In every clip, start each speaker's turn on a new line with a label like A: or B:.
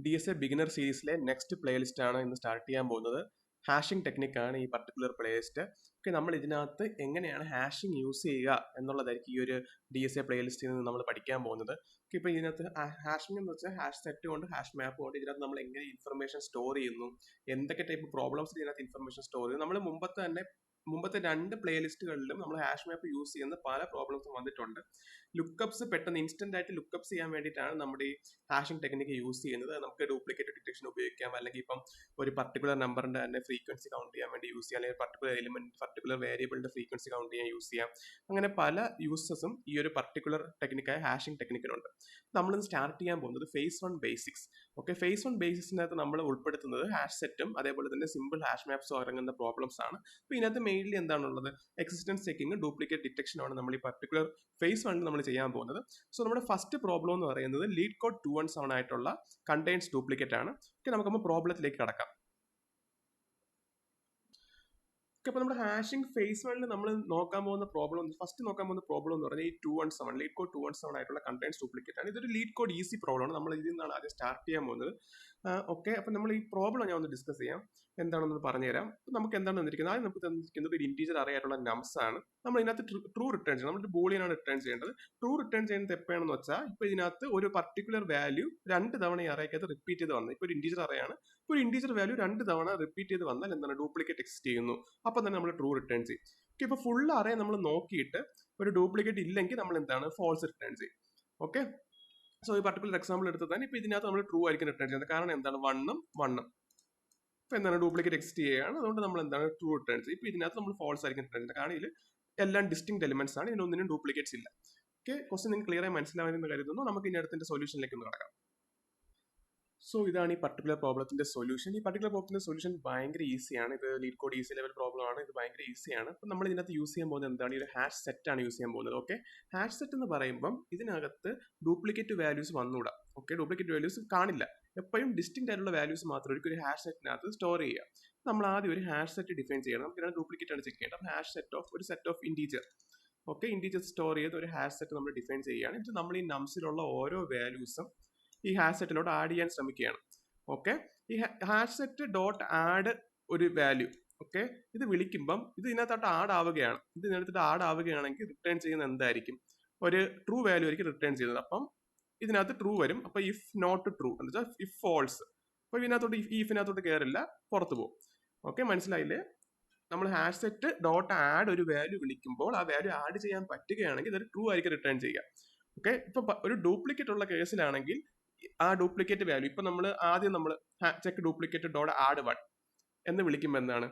A: DSA beginner സീരീസിലെ next playlist ആണ് ഇന്ന് സ്റ്റാർട്ട് ചെയ്യാൻ പോകുന്നത്. ഹാഷിംഗ് ടെക്നിക്കാണ് ഈ പർട്ടിക്കുലർ പ്ലേലിസ്റ്റ്. ഓക്കെ, നമ്മൾ ഇതിനകത്ത് എങ്ങനെയാണ് ഹാഷിംഗ് യൂസ് ചെയ്യുക എന്നുള്ളതായിരിക്കും ഈ ഒരു DSA പ്ലേലിസ്റ്റിൽ നിന്ന് നമ്മൾ പഠിക്കാൻ പോകുന്നത്. ഓക്കെ, ഇപ്പോൾ ഇതിനകത്ത് ഹാഷിംഗ് എന്ന് വെച്ചാൽ ഹാഷ് സെറ്റ് കൊണ്ട് ഹാഷ് മാപ്പ് കൊണ്ട് ഇതിനകത്ത് നമ്മൾ എങ്ങനെ ഇൻഫർമേഷൻ സ്റ്റോർ ചെയ്യുന്നു, എന്തൊക്കെ ടൈപ്പ് പ്രോബ്ലംസ് ഇതിനകത്ത് ഇൻഫർമേഷൻ സ്റ്റോർ ചെയ്യുന്നു. നമ്മൾ മുമ്പത്തെ രണ്ട് പ്ലേലിസ്റ്റുകളിലും നമ്മൾ ഹാഷ് മാപ്പ് യൂസ് ചെയ്യുന്ന പല പ്രോബ്ലംസും വന്നിട്ടുണ്ട്. ലുക്കപ്സ് പെട്ടെന്ന് ഇൻസ്റ്റന്റ് ആയിട്ട് ലുക്കപ്സ് ചെയ്യാൻ വേണ്ടിയിട്ടാണ് നമ്മുടെ ഈ ഹാഷിംഗ് ടെക്നിക്ക് യൂസ് ചെയ്യുന്നത്. നമുക്ക് ഡ്യൂപ്ലിക്കേറ്റ് ഡിറ്റക്ഷൻ ഉപയോഗിക്കാം, അല്ലെങ്കിൽ ഇപ്പം ഒരു പർട്ടിക്കുലർ നമ്പറിന്റെ തന്നെ ഫ്രീക്വൻസി കൗണ്ട് ചെയ്യാൻ വേണ്ടി യൂസ് ചെയ്യാം, അല്ലെങ്കിൽ പർട്ടിക്കുലർ എലിമെന്റ് പർട്ടിക്കുലർ വേരിയബിളിന്റെ ഫ്രീക്വൻസി കൗണ്ട് ചെയ്യാൻ യൂസ് ചെയ്യാം. അങ്ങനെ പല യൂസസും ഈ ഒരു പർട്ടിക്കുലർ ടെക്നിക്കായ ഹാഷിംഗ് ടെക്നിക്കിനുണ്ട്. നമ്മളിന്ന് സ്റ്റാർട്ട് ചെയ്യാൻ പോകുന്നത് ഫേസ് 1 ബേസിക്സ്. ഓക്കെ, ഫേസ് 1 ബേസിക്സിനകത്ത് നമ്മൾ ഉൾപ്പെടുത്തുന്നത് ഹാഷ് സെറ്റും അതേപോലെ തന്നെ സിമ്പിൾ ഹാഷ് മാപ്സും ഇറങ്ങുന്ന പ്രോബ്ലംസ് ആണ്. അപ്പോൾ ഇതിനകത്ത് മെയിൻലി എന്താണുള്ളത്, എക്സിസ്റ്റൻസ് ചെക്കിങ്, ഡ്യൂപ്ലിക്കേറ്റ് ഡിറ്റക്ഷനാണ് നമ്മൾ ഈ പർട്ടിക്കുലർ ഫേസ് 1 നമ്മൾ ചെയ്യാൻ പോകുന്നത്. സോ നമ്മുടെ ഫസ്റ്റ് പ്രോബ്ലം എന്ന് പറയുന്നത് ലീഡ് കോഡ് 217 ആയിട്ടുള്ള കണ്ടെയ്ൻസ് ഡ്യൂപ്ലിക്കേറ്റ് ആണ്. ഓക്കെ, നമുക്ക് പ്രോബ്ലത്തിലേക്ക് കടക്കാം. ഓക്കെ, അപ്പോൾ നമ്മുടെ ഹാഷിംഗ് ഫേസ് 1 നമ്മൾ നോക്കാൻ പോകുന്ന പ്രോബ്ലം, ഫസ്റ്റ് നോക്കാൻ പോകുന്ന പ്രോബ്ലം എന്ന് പറഞ്ഞാൽ ഈ 217 ലീഡ് കോഡ് 217 ആയിട്ടുള്ള കണ്ടെയ്ൻസ് ഡ്യൂപ്ലിക്കേറ്റ് ആണ്. ഇതൊരു ലീഡ് കോഡ് ഈസി പ്രോബ്ലം ആണ്. നമ്മൾ ഇതിൽ നിന്നാണ് ആദ്യം സ്റ്റാർട്ട് ചെയ്യാൻ പോകുന്നത്. ഓക്കെ, അപ്പോൾ നമ്മൾ ഈ പ്രോബ്ലം ഞാൻ ഒന്ന് ഡിസ്കസ് ചെയ്യാം, എന്താണെന്ന് പറഞ്ഞുതരാം. നമുക്ക് എന്താണ് തന്നിരിക്കുന്നത്, ആദ്യം നമുക്ക് തന്നിരിക്കുന്നത് ഒരു ഇന്റീജർ അറേ ആയിട്ടുള്ള നംസ് ആണ്. നമ്മൾ ഇതിനകത്ത് ട്രൂ റിട്ടേൺ ചെയ്യണം. നമ്മൾ ബൂളിയനാണ് റിട്ടേൺ ചെയ്യേണ്ടത്. ട്രൂ റിട്ടേൺ ചെയ്യുന്നത് എപ്പോഴാണെന്ന് വെച്ചാൽ, ഇപ്പോൾ ഇതിനകത്ത് ഒരു പർട്ടിക്കുലർ വാല്യൂ 2 തവണ ഈ അറേക്കകത്ത് റിപ്പീറ്റ് ചെയ്ത് വന്നത്. ഇപ്പോൾ ഒരു ഇന്റീജർ അറേയാണ്, ഇപ്പോൾ ഒരു ഇന്റീജർ വാല്യൂ 2 തവണ റിപ്പീറ്റ് ചെയ്ത് വന്നാൽ എന്താണ്, ഡ്യൂപ്ലിക്കേറ്റ് എക്സിസ്റ്റ് ചെയ്യുന്നു. അപ്പോൾ തന്നെ നമ്മൾ ട്രൂ റിട്ടേൺ ചെയ്യും. ഓക്കെ, ഇപ്പോൾ ഫുൾ അറേ നമ്മൾ നോക്കിയിട്ട് ഒരു ഡ്യൂപ്ലിക്കേറ്റ് ഇല്ലെങ്കിൽ നമ്മൾ എന്താണ്, ഫോൾസ് റിട്ടേൺ ചെയ്യും. ഓക്കെ, സോ ഈ പർട്ടിക്കുലർ എക്സാമ്പിൾ എടുത്ത് തന്നെ ഇപ്പോൾ ഇതിനകത്ത് നമ്മൾ ട്രൂ ആയിരിക്കും റിട്ടേൺ ചെയ്യുന്നത്. കാരണം എന്താണ്, 1 ഇപ്പോൾ എന്താണ്, ഡ്യൂപ്ലിക്കേറ്റ് എക്സിസ്റ്റ് ചെയ്യുകയാണ്. അതുകൊണ്ട് നമ്മൾ എന്താണ്, ട്രൂ റിട്ടേൺ ചെയ്യും. ഇപ്പോൾ ഇതിനകത്ത് നമ്മൾ ഫോൾസ് ആയിരിക്കും റിട്ടേൺ ചെയ്യുന്നത്. കാരണം ഇതിൽ എല്ലാം ഡിസ്റ്റിങ്ക്ട് എലിമെന്റ്സ് ആണ്, ഇതിനൊന്നിനും ഡ്യൂപ്ലിക്കേറ്റ്സ് ഇല്ല. ഓക്കെ, ക്വസ്റ്റ്യൻ നിങ്ങൾക്ക് ക്ലിയർ ആയി മനസ്സിലാവുമെന്ന് കരുതുന്നു. നമുക്ക് ഇനി അടുത്തിന്റെ സൊല്യൂഷനിലേക്ക് ഒന്ന് കടക്കാം. സോ ഇതാണ് ഈ പർട്ടിക്കുലർ പ്രോബ്ലത്തിന്റെ സൊല്യൂഷൻ. ഈ പർട്ടിക്കുലർ പ്രോബ്ലത്തിന്റെ സൊല്യൂഷൻ ഭയങ്കര ഈസിയാണ്. ഇത് lead code easy level problem ആണ്. ഇത് ഭയങ്കര ഈസിയാണ്. അപ്പം നമ്മൾ ഇതിനകത്ത് യൂസ് ചെയ്യാൻ പോകുന്നത് എന്താണ്, ഈ ഒരു ഹാഷ് സെറ്റ് ആണ് യൂസ് ചെയ്യാൻ പോകുന്നത്. ഓക്കെ, ഹാഷ് സെറ്റ് എന്ന് പറയുമ്പം ഇതിനകത്ത് ഡ്യൂപ്ലിക്കേറ്റ് വാല്യൂസ് വന്നുകൂടാ. ഓക്കെ, ഡ്യൂപ്ലിക്കേറ്റ് വാല്യൂസ് കാണില്ല. എപ്പോഴും ഡിസ്റ്റിങ്ക്ട് ആയിട്ടുള്ള വാല്യൂസ് മാത്രം ഒരു ഹാഷ് സെറ്റിനകത്ത് സ്റ്റോർ ചെയ്യുക. നമ്മൾ ആദ്യം ഒരു ഹാഷ് സെറ്റ് ഡിഫൈൻ ചെയ്യണം. നമുക്ക് ഇതിനകത്ത് ഡ്യൂപ്ലിക്കേറ്റ് ആണ് ചെക്ക് ചെയ്യേണ്ടത്. അപ്പം ഹാഷ് സെറ്റ് ഓഫ് ഒരു set of integer. Okay, integer store ചെയ്ത് ഒരു ഹാഷ് സെറ്റ് നമ്മൾ ഡിഫൈൻ ചെയ്യുകയാണ്. എന്നിട്ട് നമ്മൾ ഈ നംസിലുള്ള ഓരോ വാല്യൂസും ഈ ഹാഷ് സെറ്റിലോട്ട് ആഡ് ചെയ്യാൻ ശ്രമിക്കുകയാണ്. ഓക്കെ, ഈ ഹാഷ് സെറ്റ് ഡോട്ട് ആഡ് ഒരു വാല്യൂ. ഓക്കെ, ഇത് വിളിക്കുമ്പം ഇത് ഇതിനകത്തോട്ട് ആഡ് ആവുകയാണ്. ഇത് ഇതിനകത്തോട്ട് ആഡ് ആവുകയാണെങ്കിൽ റിട്ടേൺ ചെയ്യുന്നത് എന്തായിരിക്കും, ഒരു ട്രൂ വാല്യൂ ആയിരിക്കും റിട്ടേൺ ചെയ്യുന്നത്. അപ്പം ഇതിനകത്ത് ട്രൂ വരും. അപ്പൊ ഇഫ് നോട്ട് ട്രൂ എന്ന് വെച്ചാൽ ഇഫ് ഫോൾസ്. അപ്പൊ ഇതിനകത്തോട്ട് ഇഫിനകത്തോട്ട് കയറില്ല, പുറത്തു പോകും. ഓക്കെ, മനസ്സിലായില്ലേ? നമ്മൾ ഹാഷ് സെറ്റ് ഡോട്ട് ആഡ് ഒരു വാല്യൂ വിളിക്കുമ്പോൾ ആ വാല്യൂ ആഡ് ചെയ്യാൻ പറ്റുകയാണെങ്കിൽ ഇതൊരു ട്രൂ ആയിരിക്കും റിട്ടേൺ ചെയ്യുക. ഓക്കെ, ഇപ്പൊ ഒരു ഡ്യൂപ്ലിക്കേറ്റ് ഉള്ള കേസിലാണെങ്കിൽ ആ ഡ്യൂപ്ലിക്കേറ്റ് വാല്യൂ ഇപ്പൊ നമ്മൾ ആദ്യം നമ്മൾ ചെക്ക് ഡ്യൂപ്ലിക്കേറ്റ് ഡോട്ട് ആഡ് 1 എന്ന് വിളിക്കുമ്പോൾ എന്താണ്,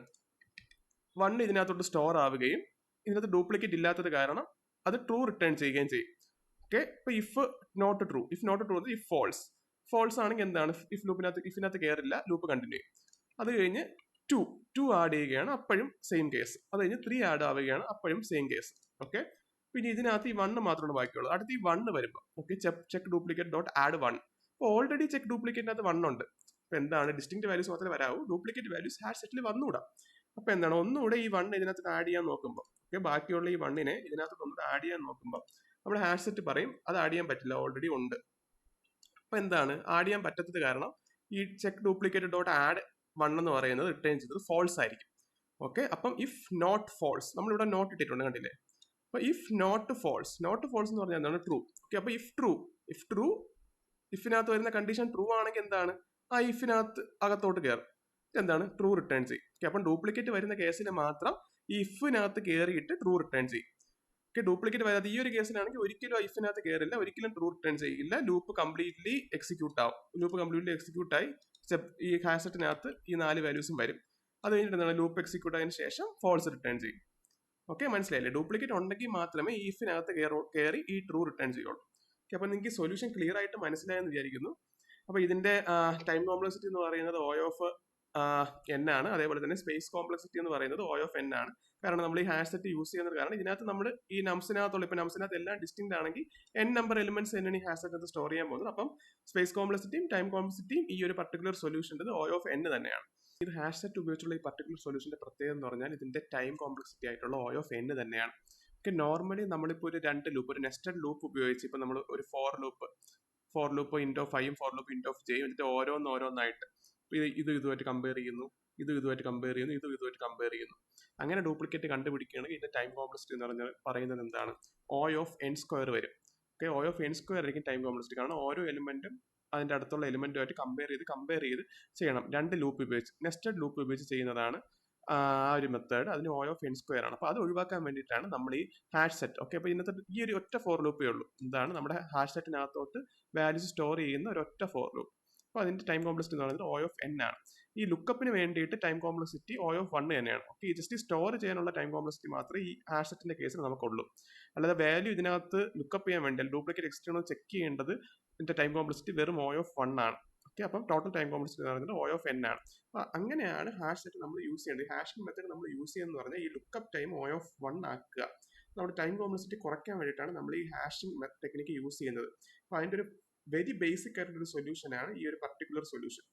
A: 1 ഇതിനകത്തോട്ട് സ്റ്റോർ ആവുകയും ഇതിനകത്ത് ഡ്യൂപ്ലിക്കേറ്റ് ഇല്ലാത്തത് കാരണം അത് ട്രൂ റിട്ടേൺ ചെയ്യുകയും ചെയ്യും. ഓക്കെ, ഇപ്പൊ if not true if false ആണെങ്കിൽ എന്താണ്, ഇഫിനകത്ത് കയറില്ല, ലൂപ്പ് കണ്ടിന്യൂ ചെയ്യും. അത് കഴിഞ്ഞ് 2 ആഡ് ചെയ്യുകയാണ്, അപ്പോഴും സെയിം കേസ്. അത് കഴിഞ്ഞ് 3 ആഡ് ആവുകയാണ്, അപ്പോഴും സെയിം കേസ്. ഓക്കെ, പിന്നെ ഇതിനകത്ത് ഈ 1 മാത്രമാണ് ബാക്കിയുള്ളത്. അടുത്ത് ഈ 1 വരുമ്പോൾ okay, check duplicate dot add 1. അപ്പോൾ ഓൾറെഡി ചെക്ക് ഡ്യൂപ്ലിക്കേറ്റിനകത്ത് 1 ഉണ്ട്. അപ്പൊ എന്താണ്, ഡിസ്റ്റിങ്ക്ട് വാല്യൂസ് മാത്രമേ വരാവൂ, ഡ്യൂപ്ലിക്കേറ്റ് വാല്യൂസ് ഹാഷ് സെറ്റിൽ വന്നുകൂടാ. അപ്പൊ എന്താണ്, ഒന്നുകൂടെ ഈ 1 ഇതിനകത്ത് ആഡ് ചെയ്യാൻ നോക്കുമ്പോൾ ഓക്കെ, ബാക്കിയുള്ള ഈ 1നെ ഇതിനകത്ത് ഒന്നുകൂടെ ആഡ് ചെയ്യാൻ നോക്കുമ്പോൾ നമ്മൾ ഹാഷ് സെറ്റ് പറയും അത് ആഡ് ചെയ്യാൻ പറ്റില്ല, ഓൾറെഡി ഉണ്ട്. അപ്പൊ എന്താണ്, ആഡ് ചെയ്യാൻ പറ്റാത്തത് കാരണം ഈ ചെക്ക് ഡ്യൂപ്ലിക്കേറ്റ് ഡോട്ട് ആഡ് 1 എന്ന് പറയുന്നത് റിട്ടേൺ ചെയ്തത് ഫോൾസ് ആയിരിക്കും. ഓക്കെ, അപ്പം ഇഫ് നോട്ട് ഫോൾസ്, നമ്മളിവിടെ നോട്ട് ഇട്ടിട്ടുണ്ട്, കണ്ടില്ലേ? അപ്പൊ ഇഫ് നോട്ട് ഫോൾസ് എന്ന് പറഞ്ഞാൽ എന്താണ്, ട്രൂ. ഓക്കെ, അപ്പൊ ഇഫ് ട്രൂ ഇഫിനകത്ത് വരുന്ന കണ്ടീഷൻ ട്രൂ ആണെങ്കിൽ എന്താണ്, ആ ഇഫിനകത്ത് അകത്തോട്ട് കയറും, എന്താണ്, ട്രൂ റിട്ടേൺ ചെയ്യും. ഓക്കെ, അപ്പം ഡ്യൂപ്ലിക്കേറ്റ് വരുന്ന കേസിൽ മാത്രം ഈ ഇഫിനകത്ത് കയറിയിട്ട് ട്രൂ റിട്ടേൺ ചെയ്യും. ഓക്കെ, ഡ്യൂപ്ലിക്കേറ്റ് വരാതെ ഈ ഒരു കേസിലാണെങ്കിൽ ഒരിക്കലും ഇഫിനകത്ത് കയറില്ല, ഒരിക്കലും ട്രൂ റിട്ടേൺ ചെയ്യില്ല, ലൂപ്പ് കംപ്ലീറ്റ്ലി എക്സിക്യൂട്ട് ആയി ഈ ഹാഷ് സെറ്റിനകത്ത് ഈ 4 വാല്യൂസും വരും. അത് കഴിഞ്ഞിട്ട് എന്താണ്, ലൂപ്പ് എക്സിക്യൂട്ട് ആയതിനു ശേഷം ഫോൾസ് റിട്ടേൺ ചെയ്യും. ഓക്കെ, മനസ്സിലായില്ലേ? ഡ്യൂപ്ലിക്കേറ്റ് ഉണ്ടെങ്കിൽ മാത്രമേ ഈ ഇഫിനകത്ത് കയറി ഈ ട്രൂ റിട്ടേൺ ചെയ്യുള്ളൂ. ഓക്കെ, അപ്പൊ നിങ്ങൾക്ക് സൊല്യൂഷൻ ക്ലിയർ ആയിട്ട് മനസ്സിലായെന്ന് വിചാരിക്കുന്നു. അപ്പൊ ഇതിന്റെ ടൈം കോംപ്ലക്സിറ്റി എന്ന് പറയുന്നത് O ഓഫ് n ആണ്. അതേപോലെ തന്നെ സ്പേസ് കോംപ്ലക്സിറ്റി എന്ന് പറയുന്നത് O ഓഫ് n ആണ്. കാരണം നമ്മൾ ഈ ഹാഷ് സെറ്റ് യൂസ് ചെയ്യുന്നത് കാരണം ഇതിനകത്ത് നമ്മൾ ഈ നംസിനകത്തുള്ള ഇപ്പൊ നംസിനകത്ത് എല്ലാം ഡിസ്റ്റിങ്ക്ട് ആണെങ്കിൽ n നമ്പർ എലിമെന്റ്സ് തന്നെയാണ് ഈ ഹാഷ് സെറ്റ് സ്റ്റോർ ചെയ്യാൻ പോകുന്നത്. അപ്പം സ്പേസ് കോംപ്ലക്സിറ്റിയും ടൈം കോംപ്ലക്സിറ്റിയും ഈ ഒരു പർട്ടിക്കുലർ സൊല്യൂഷൻ്റെ O ഓഫ് n തന്നെയാണ്. ഇത് ഹാഷ് സെറ്റ് ഉപയോഗിച്ചുള്ള ഈ പർട്ടിക്കുലർ സൊല്യൂഷന്റെ പ്രത്യേകത എന്ന് പറഞ്ഞാൽ ഇതിന്റെ ടൈം കോംപ്ലക്സിറ്റി ആയിട്ടുള്ള O ഓഫ് n തന്നെയാണ്. ഓക്കെ, നോർമലി നമ്മളിപ്പോൾ ഒരു 2 ലൂപ്പ്, ഒരു നെസ്റ്റഡ് ലൂപ്പ് ഉപയോഗിച്ച് ഇപ്പൊ നമ്മൾ ഒരു ഫോർ ഫോർ ലൂപ്പ് ഇൻറ്റ് ഓഫ് ഐയും ഫോർ ലൂപ്പ് ഇൻറ്റ് ഓഫ് ജെയും എന്നിട്ട് ഓരോന്നായിട്ട് ഇതുമായിട്ട് കമ്പയർ ചെയ്യുന്നു, ഇതുമായിട്ട് കമ്പയർ ചെയ്യുന്നു, ഇതുമായിട്ട് കമ്പയർ ചെയ്യുന്നു. അങ്ങനെ ഡ്യൂപ്ലിക്കേറ്റ് കണ്ടുപിടിക്കുകയാണെങ്കിൽ ഇതിന്റെ ടൈം കോംപ്ലക്സിറ്റി എന്ന് പറഞ്ഞാൽ പറയുന്നത് എന്താണ്, O ഓഫ് n സ്ക്വയർ വരും. Okay, O of n square ആയിരിക്കും ടൈം കോംപ്ലക്സിറ്റി. കാരണം ഓരോ എലിമെന്റും അതിന്റെ അടുത്തുള്ള എലിമെന്റുമായിട്ട് കമ്പയർ ചെയ്ത് ചെയ്യണം. രണ്ട് ലൂപ്പ് ഉപയോഗിച്ച്, നെസ്റ്റഡ് ലൂപ്പ് ഉപയോഗിച്ച് ചെയ്യുന്നതാണ് ആ ഒരു മെത്തേഡ്. അതിന് O ഓഫ് n സ്ക്വയർ ആണ്. അപ്പോൾ അത് ഒഴിവാക്കാൻ വേണ്ടിയിട്ടാണ് നമ്മൾ ഈ ഹാഷ് സെറ്റ്. ഓക്കെ, അപ്പോൾ ഇന്നത്തെ ഈ ഒരു ഒറ്റ ഫോർ ലൂപ്പേ ഉള്ളൂ. എന്താണ് നമ്മുടെ ഹാഷ് സെറ്റിനകത്തോട്ട് വാല്യൂസ് സ്റ്റോർ ചെയ്യുന്ന ഒരു ഒറ്റ ഫോർ ലൂപ്പ്. അപ്പോൾ അതിന്റെ ടൈം കോംപ്ലക്സിറ്റി എന്ന് പറയുന്നത് O ഓഫ് n ആണ്. ഈ ലുക്കപ്പിന് വേണ്ടിയിട്ട് ടൈം കോംപ്ലക്സിറ്റി O ഓഫ് 1 തന്നെയാണ്. ഓക്കെ, ജസ്റ്റ് സ്റ്റോർ ചെയ്യാനുള്ള ടൈം കോംപ്ലക്സിറ്റി മാത്രമേ ഈ ഹാഷ് സെറ്റിന്റെ കേസിൽ നമുക്കുള്ളൂ. അല്ലാതെ വാല്യൂ ഇതിനകത്ത് ലുക്കപ്പ് ചെയ്യാൻ വേണ്ടി ഡ്യൂപ്ലിക്കേറ്റ് എക്സ്റ്റേണൽ ചെക്ക് ചെയ്യേണ്ടത് ഇതിന്റെ ടൈം കോംപ്ലക്സിറ്റി വെറും O ഓഫ് 1 ആണ്. ഓക്കെ, അപ്പം ടോട്ടൽ ടൈം കോംപ്ലക്സിറ്റി എന്ന് പറയുന്നത് O ഓഫ് n ആണ്. അപ്പൊ അങ്ങനെയാണ് ഹാഷ് സെറ്റ് നമ്മൾ യൂസ് ചെയ്യേണ്ടത്. ഹാഷിംഗ് മെത്തേഡ് നമ്മൾ യൂസ് ചെയ്യുന്നത് പറഞ്ഞാൽ ഈ ലുക്കപ്പ് ടൈം O ഓഫ് 1 ആക്കുക. നമ്മുടെ ടൈം കോംപ്ലക്സിറ്റി കുറയ്ക്കാൻ വേണ്ടിയിട്ടാണ് നമ്മൾ ഈ ഹാഷിംഗ് ടെക്നിക്ക് യൂസ് ചെയ്യുന്നത്. അപ്പൊ അതിന്റെ ഒരു വെരി ബേസിക് ആയിട്ടുള്ള ഒരു സൊല്യൂഷൻ ആണ് ഈ ഒരു പർട്ടിക്കുലർ സൊല്യൂഷൻ.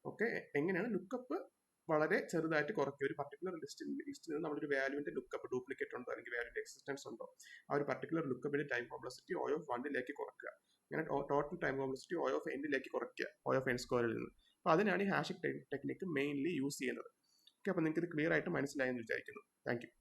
A: ഓക്കെ, എങ്ങനെയാണ് ലുക്കപ്പ് വളരെ ചെറുതായിട്ട് കുറയ്ക്കുക. ഒരു പർട്ടിക്കുലർ ലിസ്റ്റിൽ നിന്ന് നമ്മളൊരു വാല്യൂവിന്റെ ലുക്കപ്പ് ഡ്യൂപ്ലിക്കേറ്റ് ഉണ്ടോ അല്ലെങ്കിൽ വാല്യൂവിന്റെ എക്സിസ്റ്റൻസ് ഉണ്ടോ, ആ ഒരു പർട്ടിക്കുലർ ലുക്കപ്പിന്റെ ടൈം കോംപ്ലക്സിറ്റി O ഓഫ് 1 കുറയ്ക്കുക. അങ്ങനെ total time complexity O of n കുറയ്ക്കുക, O ഓഫ് n സ്ക്വയറിൽ നിന്ന്. അപ്പോൾ അതിനാണ് ഈ ഹാഷിംഗ് ടെക്നിക്ക് മെയിൻലി യൂസ് ചെയ്യുന്നത്. ഓക്കെ, അപ്പോൾ നിങ്ങൾക്ക് ഇത് ക്ലിയർ ആയിട്ട് മനസ്സിലായെന്ന് വിചാരിക്കുന്നു. Thank U.